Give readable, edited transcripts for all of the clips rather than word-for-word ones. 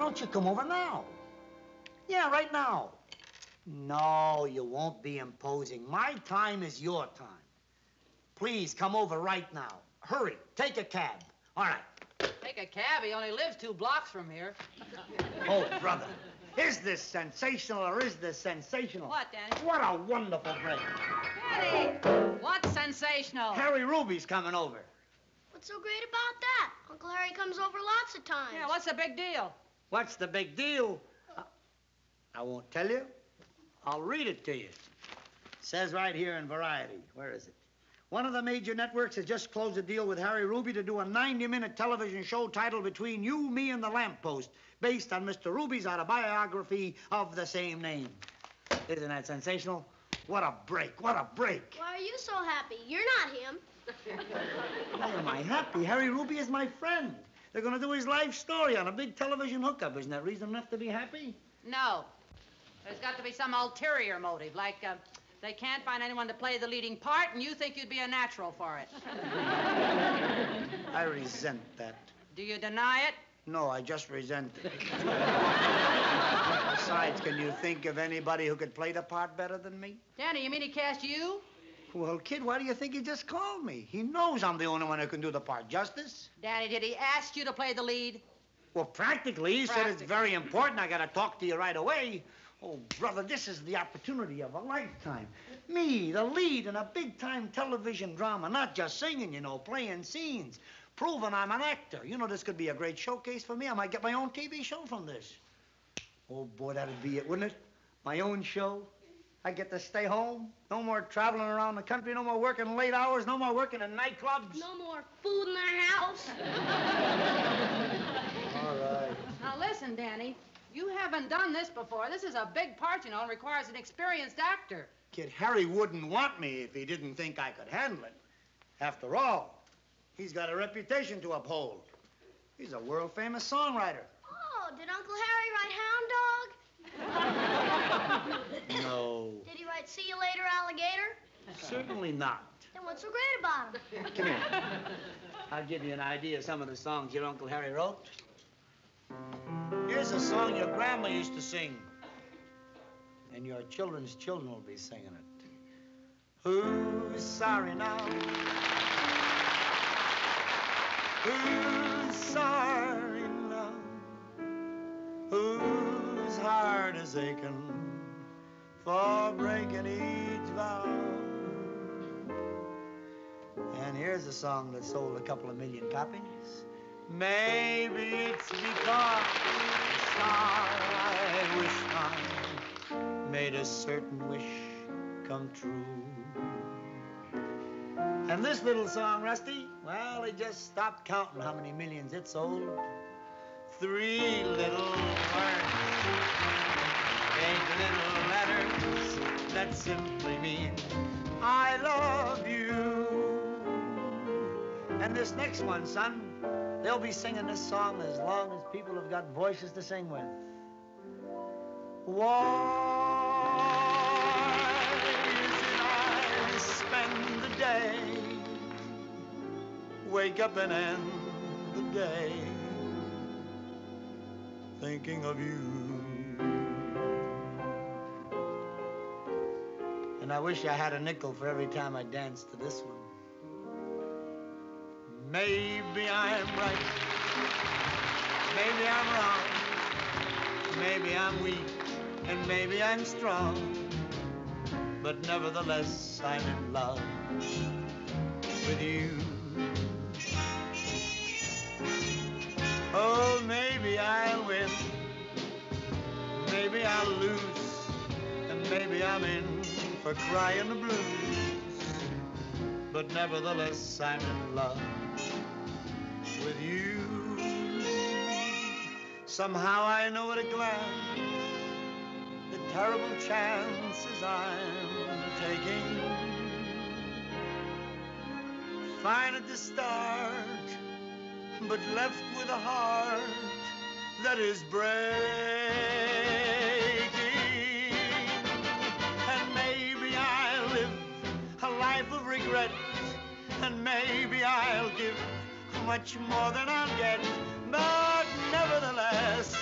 don't you come over now? Yeah, right now. No, you won't be imposing. My time is your time. Please, come over right now. Hurry, take a cab. All right. Take a cab? He only lives 2 blocks from here. Oh, brother, is this sensational or is this sensational? What, Danny? What a wonderful break. Danny! What's sensational? Harry Ruby's coming over. What's so great about that? Uncle Harry comes over lots of times. Yeah, what's the big deal? What's the big deal? I won't tell you. I'll read it to you. It says right here in Variety. Where is it? One of the major networks has just closed a deal with Harry Ruby to do a 90-minute television show titled Between You, Me, and the Lamppost, based on Mr. Ruby's autobiography of the same name. Isn't that sensational? What a break, what a break. Why are you so happy? You're not him. Why am I happy? Harry Ruby is my friend. They're going to do his life story on a big television hookup. Isn't that reason enough to be happy? No. There's got to be some ulterior motive, like they can't find anyone to play the leading part, and you think you'd be a natural for it. I resent that. Do you deny it? No, I just resent it. Besides, can you think of anybody who could play the part better than me? Danny, you mean he cast you? Well, kid, why do you think he just called me? He knows I'm the only one who can do the part justice. Danny, did he ask you to play the lead? Well, practically. He said it's very important. I got to talk to you right away. Oh, brother, this is the opportunity of a lifetime. Me, the lead in a big-time television drama. Not just singing, you know, playing scenes. Proving I'm an actor. You know, this could be a great showcase for me. I might get my own TV show from this. Oh, boy, that'd be it, wouldn't it? My own show. I get to stay home. No more traveling around the country. No more working late hours. No more working in nightclubs. No more food in the house. All right. Now, listen, Danny. You haven't done this before. This is a big part, you know, and requires an experienced actor. Kid, Harry wouldn't want me if he didn't think I could handle it. After all, he's got a reputation to uphold. He's a world-famous songwriter. Oh, did Uncle Harry write Hound Dog? No. Did he write See You Later, Alligator? Certainly not. Then what's so great about him? Come here. I'll give you an idea of some of the songs your Uncle Harry wrote. Here's a song your grandma used to sing. And your children's children will be singing it. Who's sorry now? Who's sorry now? Whose heart is aching for breaking each vow? And here's a song that sold a couple of million copies. Maybe it's because I wish I made a certain wish come true. And this little song, Rusty, well, they just stopped counting how many millions it sold. 3 little words, 8 little letters that simply mean I love you. And this next one, son, they'll be singing this song as long as people have got voices to sing with. Why is it I spend the day, wake up and end the day, thinking of you? And I wish I had a nickel for every time I danced to this one. Maybe I'm right, maybe I'm wrong, maybe I'm weak, and maybe I'm strong, but nevertheless I'm in love with you. Oh, maybe I'll win, maybe I'll lose, and maybe I'm in for crying the blues, but nevertheless I'm in love with you. Somehow I know at a glance the terrible chances I'm taking. Fine at the start, but left with a heart that is breaking. And maybe I'll live a life of regret, and maybe I'll give much more than I'll get, but nevertheless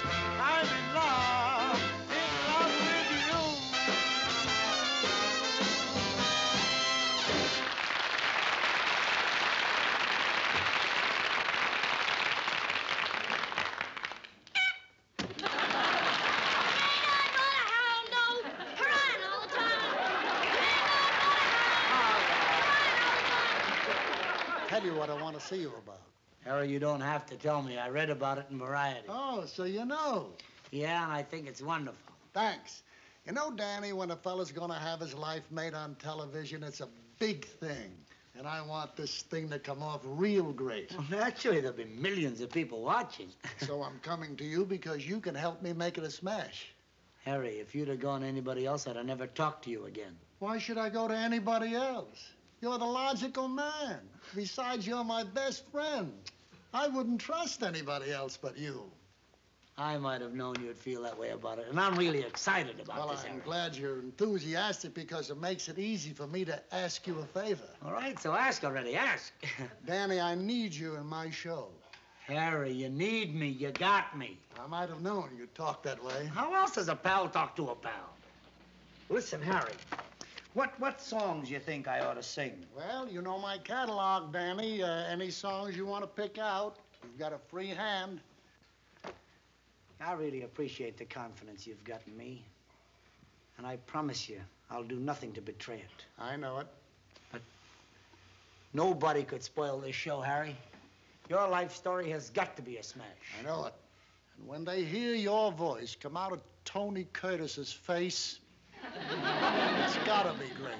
tell you what I want to see you about. Harry, you don't have to tell me. I read about it in Variety. Oh, so you know. Yeah, and I think it's wonderful. Thanks. You know, Danny, when a fella's going to have his life made on television, it's a big thing. And I want this thing to come off real great. Well, naturally, there'll be millions of people watching. So I'm coming to you because you can help me make it a smash. Harry, if you'd have gone to anybody else, I'd have never talked to you again. Why should I go to anybody else? You're the logical man. Besides, you're my best friend. I wouldn't trust anybody else but you. I might have known you'd feel that way about it, and I'm really excited about this, I'm Harry. glad you're enthusiastic because it makes it easy for me to ask you a favor. All right, so ask already, ask. Danny, I need you in my show. Harry, you need me, you got me. I might have known you'd talk that way. How else does a pal talk to a pal? Listen, Harry, what songs you think I ought to sing? Well, you know my catalog, Danny. Any songs you want to pick out, you've got a free hand. I really appreciate the confidence you've got in me. And I promise you, I'll do nothing to betray it. I know it. But nobody could spoil this show, Harry. Your life story has got to be a smash. I know it. And when they hear your voice come out of Tony Curtis's face, it's gotta be great.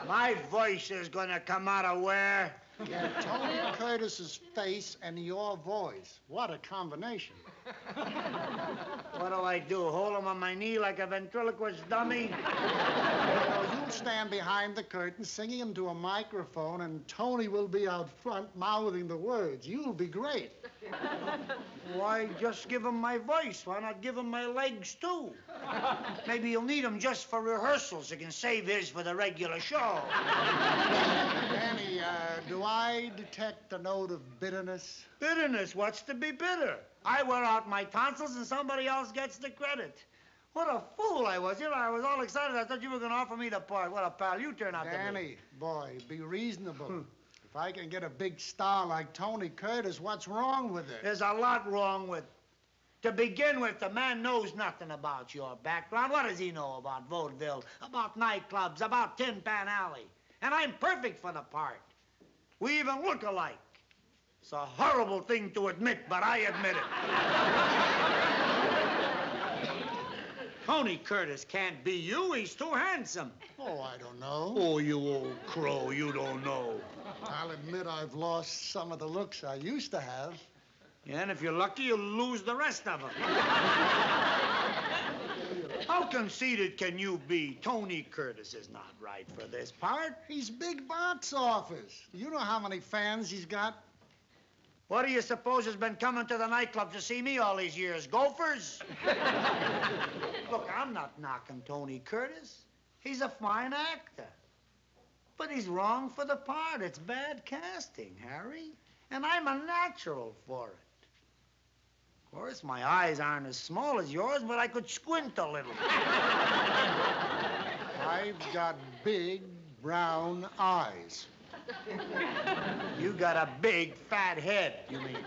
My voice is gonna come out of where? Yeah, Tony Curtis's face and your voice. What a combination. What do? Hold him on my knee like a ventriloquist dummy? You'll stand behind the curtain singing into a microphone, and Tony will be out front mouthing the words. You'll be great. Why, just give him my voice. Why not give him my legs, too? Maybe he'll need them just for rehearsals. He can save his for the regular show. Danny, do I detect a note of bitterness? Bitterness? What's to be bitter? I wear out my tonsils and somebody else gets the credit. What a fool I was. You know, I was all excited. I thought you were going to offer me the part. What a pal you turned out to be. Danny, boy, be reasonable. If I can get a big star like Tony Curtis, what's wrong with it? There's a lot wrong with... To begin with, the man knows nothing about your background. What does he know about vaudeville, about nightclubs, about Tin Pan Alley? And I'm perfect for the part. We even look alike. It's a horrible thing to admit, but I admit it. Tony Curtis can't be you. He's too handsome. Oh, I don't know. Oh, you old crow, you don't know. I'll admit I've lost some of the looks I used to have. Yeah, and if you're lucky, you'll lose the rest of them. How conceited can you be? Tony Curtis is not right for this part. He's big box office. You know how many fans he's got? What do you suppose has been coming to the nightclub to see me all these years? Gophers? Look, I'm not knocking Tony Curtis. He's a fine actor. But he's wrong for the part. It's bad casting, Harry. And I'm a natural for it. Of course, my eyes aren't as small as yours, but I could squint a little. I've got big brown eyes. You got a big, fat head, you mean.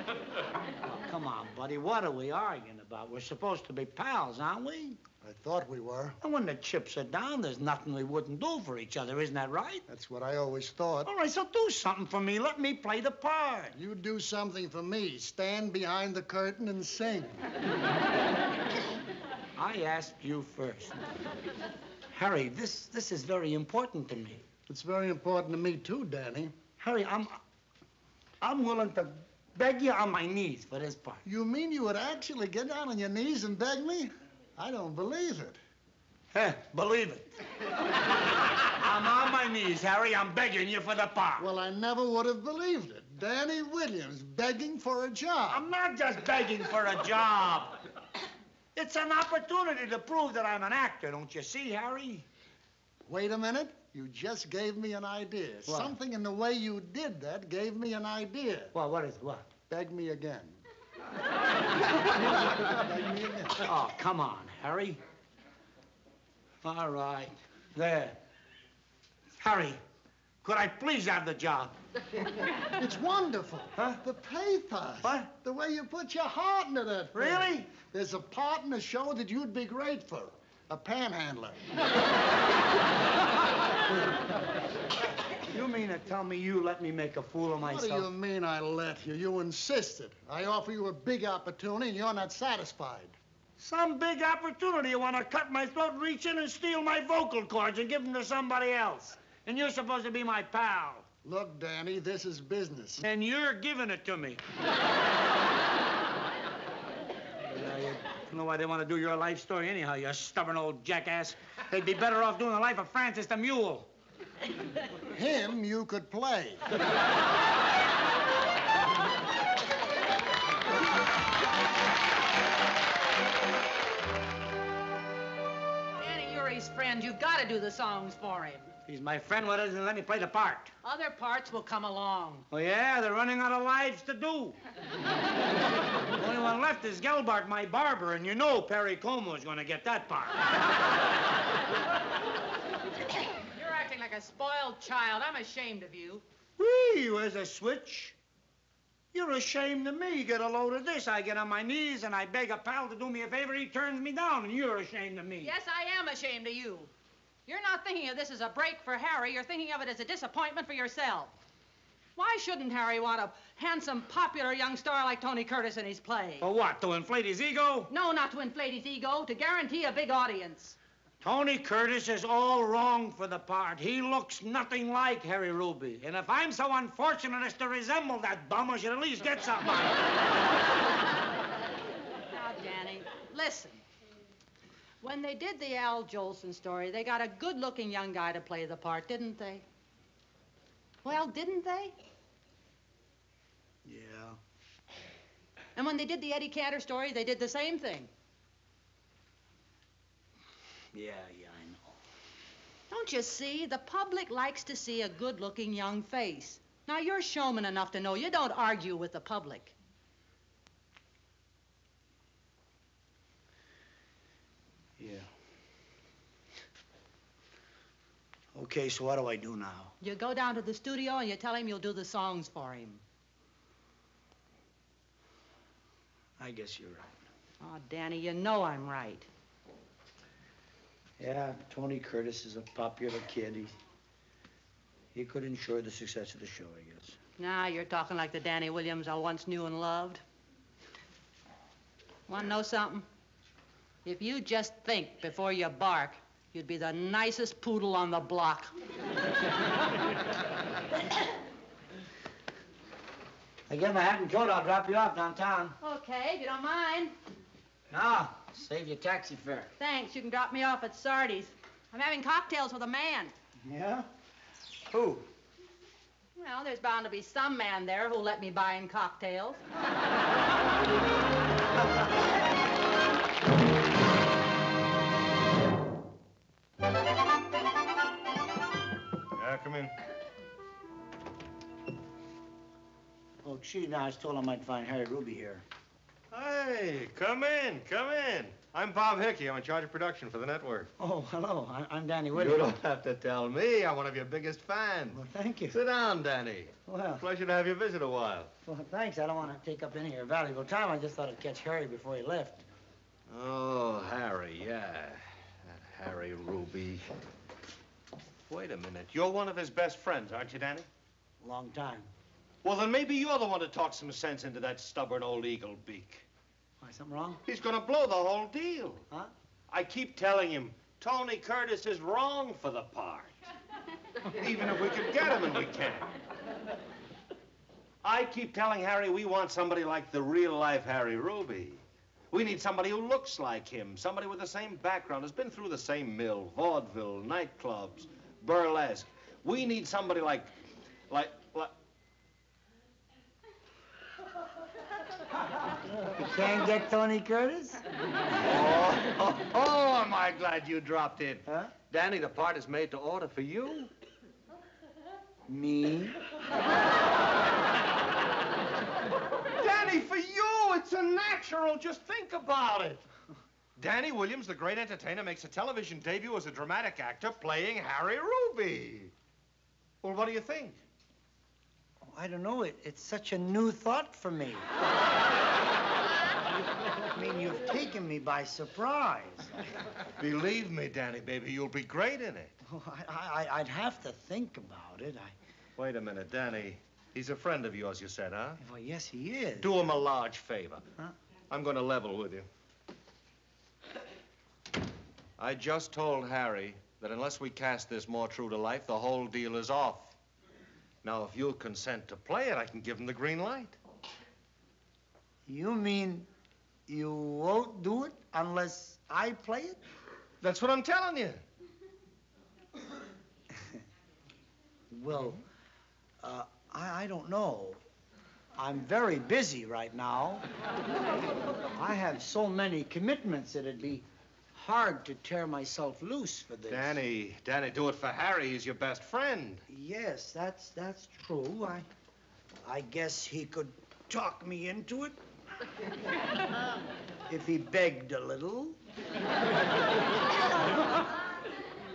Oh, come on, buddy. What are we arguing about? We're supposed to be pals, aren't we? I thought we were. And when the chips are down, there's nothing we wouldn't do for each other. Isn't that right? That's what I always thought. All right, so do something for me. Let me play the part. You do something for me. Stand behind the curtain and sing. I asked you first. Harry, this is very important to me. It's very important to me, too, Danny. Harry, I'm willing to beg you on my knees for this part. You mean you would actually get down on your knees and beg me? I don't believe it. Believe it. I'm on my knees, Harry. I'm begging you for the part. Well, I never would have believed it. Danny Williams begging for a job. I'm not just begging for a job. It's an opportunity to prove that I'm an actor, don't you see, Harry? Wait a minute. You just gave me an idea. What? Something in the way you did that gave me an idea. Well, what is it? What? Beg me again. Beg me again. Oh, come on, Harry. All right. There. Harry, Could I please have the job? It's wonderful. Huh? The pathos. What? The way you put your heart into that thing. Really? There's a part in the show that you'd be great for. A panhandler. You mean to tell me you let me make a fool of myself? What do you mean I let you? You insisted. I offer you a big opportunity and you're not satisfied. Some big opportunity. You want to cut my throat, reach in and steal my vocal cords and give them to somebody else. And you're supposed to be my pal. Look, Danny, this is business. And you're giving it to me. You know why they want to do your life story anyhow, you stubborn old jackass. They'd be better off doing the life of Francis the Mule. Him you could play. Danny, you're his friend. You've got to do the songs for him. He's my friend. Why doesn't he let me play the part? Other parts will come along. Oh, yeah? They're running out of lives to do. The only one left is Gelbart, my barber, and you know Perry Como's going to get that part. You're acting like a spoiled child. I'm ashamed of you. Whee, where's a switch? You're ashamed of me. Get a load of this. I get on my knees and I beg a pal to do me a favor. He turns me down, and you're ashamed of me. Yes, I am ashamed of you. You're not thinking of this as a break for Harry. You're thinking of it as a disappointment for yourself. Why shouldn't Harry want a handsome, popular young star like Tony Curtis in his play? For what, to inflate his ego? No, not to inflate his ego, to guarantee a big audience. Tony Curtis is all wrong for the part. He looks nothing like Harry Ruby. And if I'm so unfortunate as to resemble that bum, I should at least get something out of it. Now, Danny, listen. When they did the Al Jolson story, they got a good-looking young guy to play the part, didn't they? Well, didn't they? Yeah. And when they did the Eddie Cantor story, they did the same thing. Yeah, I know. Don't you see? The public likes to see a good-looking young face. Now, you're showman enough to know you don't argue with the public. Yeah. Okay, so what do I do now? You go down to the studio and you tell him you'll do the songs for him. I guess you're right. Oh, Danny, you know I'm right. Yeah, Tony Curtis is a popular kid. He could ensure the success of the show, I guess. Now you're talking like the Danny Williams I once knew and loved. Want to know something? If you just think before you bark, you'd be the nicest poodle on the block. I get my hat and coat, I'll drop you off downtown. Okay, if you don't mind. No, save your taxi fare. Thanks, you can drop me off at Sardi's. I'm having cocktails with a man. Yeah? Who? Well, there's bound to be some man there who'll let me buy him cocktails. Yeah, come in. Oh, gee, now I was told I might find Harry Ruby here. Hey, come in, come in. I'm Bob Hickey. I'm in charge of production for the network. Oh, hello. I'm Danny You Williams. don't have to tell me. I'm one of your biggest fans. Well, thank you. Sit down, Danny. Well, Pleasure to have you visit a while. thanks. I don't want to take up any of your valuable time. I just thought I'd catch Harry before he left. Oh, Harry, yeah. That Harry Ruby. Wait a minute. You're one of his best friends, aren't you, Danny? Long time. Well, then maybe you're the one to talk some sense into that stubborn old eagle beak. Why, something wrong? He's gonna blow the whole deal. Huh? I keep telling him, Tony Curtis is wrong for the part. Even if we could get him, and we can't. I keep telling Harry we want somebody like the real-life Harry Ruby. We need somebody who looks like him, somebody with the same background, has been through the same mill, vaudeville, nightclubs, burlesque. We need somebody like... You can't get Tony Curtis? Oh, am I glad you dropped in. Huh? Danny, the part is made to order for you. Me? Danny, for you, it's a natural. Just think about it. Danny Williams, the great entertainer, makes a television debut as a dramatic actor playing Harry Ruby. Well, what do you think? Oh, I don't know. It's such a new thought for me. I mean, you've taken me by surprise. Believe me, Danny, baby, you'll be great in it. Oh, I'd have to think about it. Wait a minute, Danny. He's a friend of yours, you said, huh? Well, yes, he is. Do him a large favor. Huh? I'm going to level with you. I just told Harry that unless we cast this more true to life, the whole deal is off. Now, if you'll consent to play it, I can give him the green light. You mean you won't do it unless I play it? That's what I'm telling you. Well, I don't know. I'm very busy right now. I have so many commitments that it'd be hard to tear myself loose for this. Danny, do it for Harry. He's your best friend. Yes, that's true. I guess he could talk me into it. If he begged a little.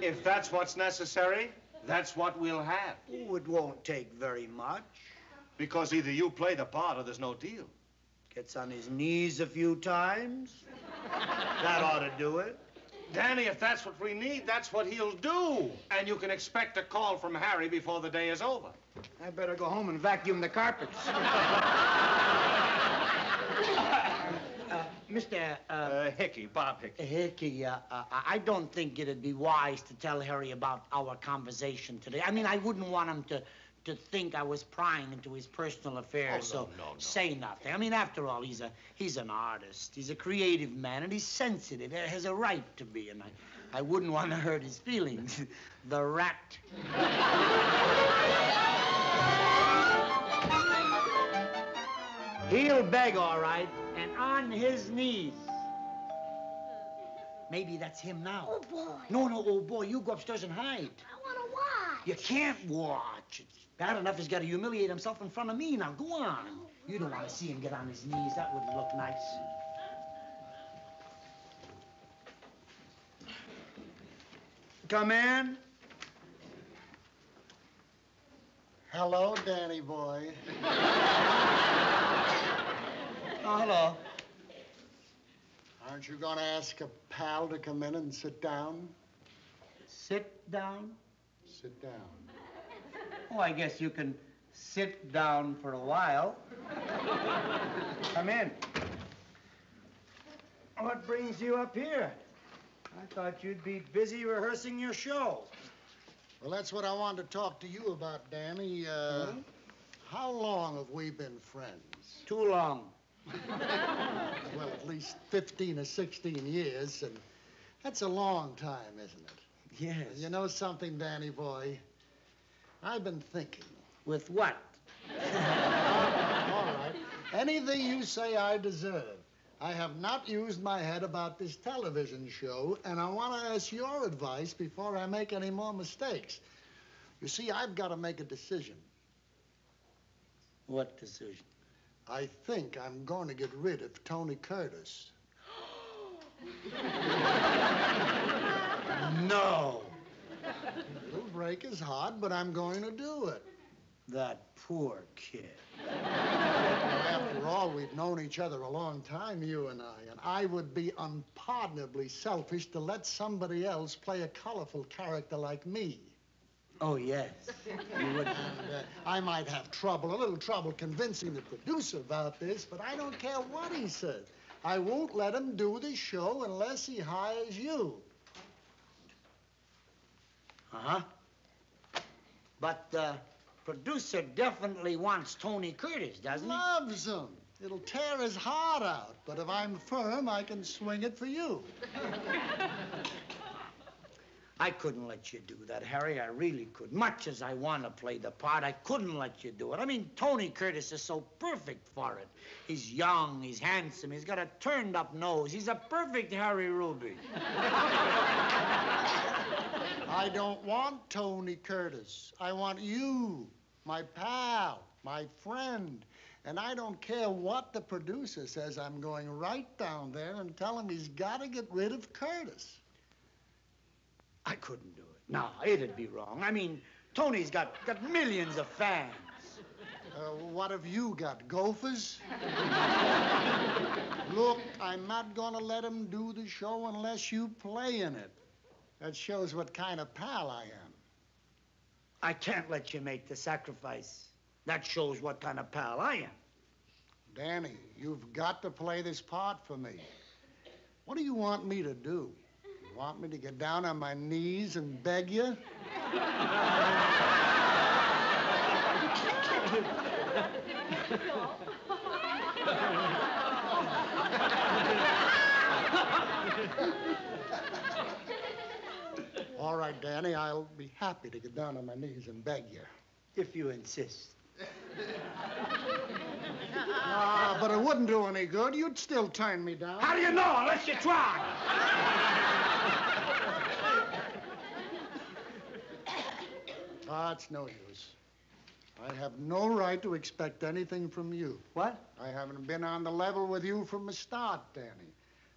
If that's what's necessary, that's what we'll have. Oh, it won't take very much. Because either you play the part or there's no deal. Gets on his knees a few times. That ought to do it. Danny, if that's what we need, that's what he'll do. And you can expect a call from Harry before the day is over. I better go home and vacuum the carpets. Mr. Hickey, Bob Hickey. Hickey, I don't think it'd be wise to tell Harry about our conversation today. I mean, I wouldn't want him to think I was prying into his personal affairs, no. say nothing. I mean, after all, he's an artist. He's a creative man, and he's sensitive. He has a right to be, and I wouldn't want to hurt his feelings. The rat. He'll beg, all right, and on his knees. Maybe that's him now. Oh, boy. No, oh, boy, you go upstairs and hide. I want to watch. You can't watch. It's bad enough he's got to humiliate himself in front of me. Now, go on. You don't want to see him get on his knees. That wouldn't look nice. Come in. Hello, Danny boy. Oh, hello. Aren't you going to ask a pal to come in and sit down? Sit down? Sit down. Oh, I guess you can sit down for a while. Come in. What brings you up here? I thought you'd be busy rehearsing your show. Well, that's what I wanted to talk to you about, Danny. How long have we been friends? Too long. Well, at least 15 or 16 years, and that's a long time, isn't it? Yes. You know something, Danny boy? I've been thinking. With what? All right. Anything you say I deserve. I have not used my head about this television show, and I want to ask your advice before I make any more mistakes. You see, I've got to make a decision. What decision? I think I'm going to get rid of Tony Curtis. No. It'll break his heart, but I'm going to do it. That poor kid. After all, we've known each other a long time, you and I would be unpardonably selfish to let somebody else play a colorful character like me. Oh, yes. You would. I might have a little trouble convincing the producer about this, but I don't care what he says. I won't let him do the show unless he hires you. Uh-huh. But the producer definitely wants Tony Curtis, doesn't he? Loves him. It'll tear his heart out, but if I'm firm, I can swing it for you. I couldn't let you do that, Harry. I really could. Much as I want to play the part, I couldn't let you do it. I mean, Tony Curtis is so perfect for it. He's young, he's handsome, he's got a turned-up nose. He's a perfect Harry Ruby. I don't want Tony Curtis. I want you, my pal, my friend. And I don't care what the producer says. I'm going right down there and tell him he's got to get rid of Curtis. I couldn't do it. No, it'd be wrong. I mean, Tony's got millions of fans. What have you got, gophers? Look, I'm not gonna let him do the show unless you play in it. That shows what kind of pal I am. I can't let you make the sacrifice. That shows what kind of pal I am. Danny, you've got to play this part for me. What do you want me to do? You want me to get down on my knees and beg you? All right, Danny, I'll be happy to get down on my knees and beg you. If you insist. But it wouldn't do any good. You'd still turn me down. How do you know unless you try? It's no use. I have no right to expect anything from you. What? I haven't been on the level with you from the start, Danny.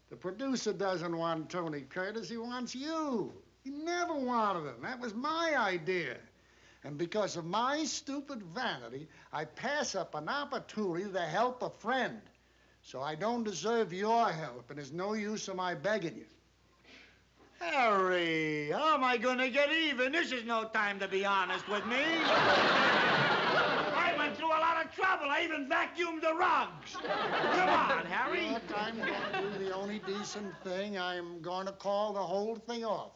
The producer doesn't want Tony Curtis. He wants you. He never wanted him. That was my idea. And because of my stupid vanity, I pass up an opportunity to help a friend. So I don't deserve your help, and there's no use of my begging you. Harry, how am I going to get even? This is no time to be honest with me. I went through a lot of trouble. I even vacuumed the rugs. Come on, Harry. Look, I'm going to do the only decent thing. I'm going to call the whole thing off.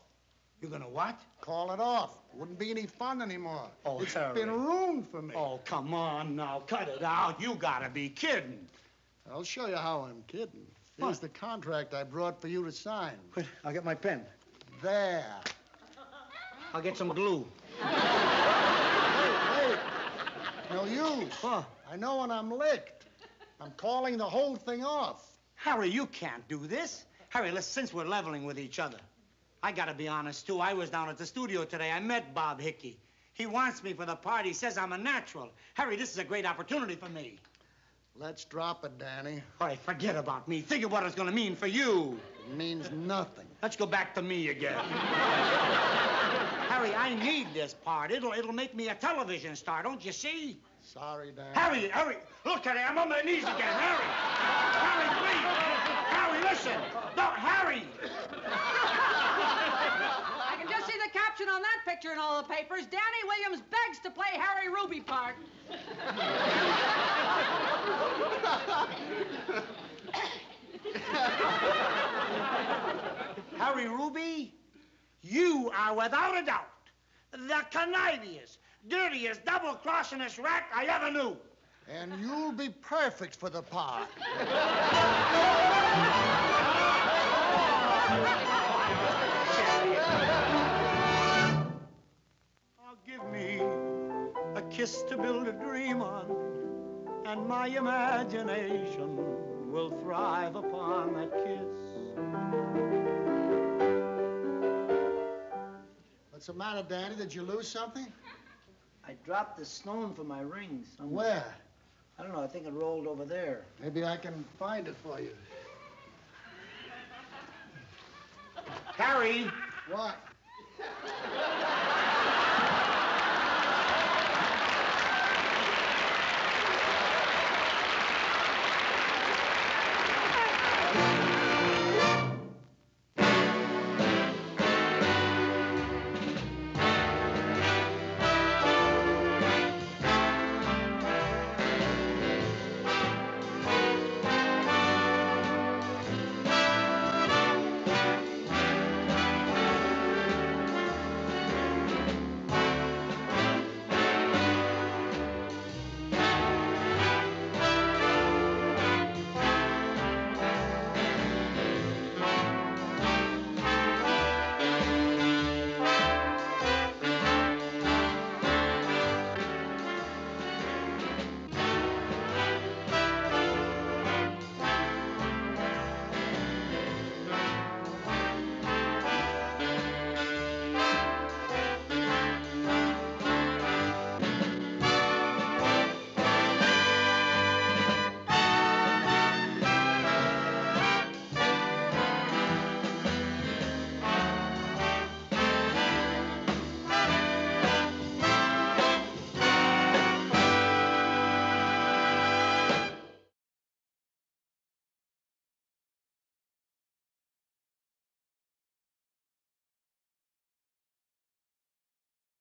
You're going to what? Call it off. Wouldn't be any fun anymore. Oh, it's Harry. been ruined for me. Oh, come on now. Cut it out. You got to be kidding. I'll show you how I'm kidding. Here's the contract I brought for you to sign. Wait, I'll get my pen. There. I'll get some glue. Hey, no use. Huh? I know when I'm licked. I'm calling the whole thing off. Harry, you can't do this. Harry, listen, since we're leveling with each other, I gotta be honest, too. I was down at the studio today. I met Bob Hickey. He wants me for the part. He says I'm a natural. Harry, this is a great opportunity for me. Let's drop it, Danny. All right, forget about me. Think of what it's gonna mean for you. It means nothing. Let's go back to me again. Harry, I need this part. It'll make me a television star, don't you see? Sorry, Danny. Harry, look at it. I'm on my knees again. Harry, please. Harry, listen. No, Harry. I can just see the caption on that picture in all the papers. Danny Williams begs to play Harry Ruby part. Harry Ruby, you are without a doubt the conniviest, dirtiest, double-crossingest rat I ever knew. And you'll be perfect for the part. Oh, give me a kiss to build a dream on, and my imagination will thrive upon that kiss. What's the matter, Danny? Did you lose something? I dropped the stone for my ring somewhere. Where? I don't know. I think it rolled over there. Maybe I can find it for you. Harry! What?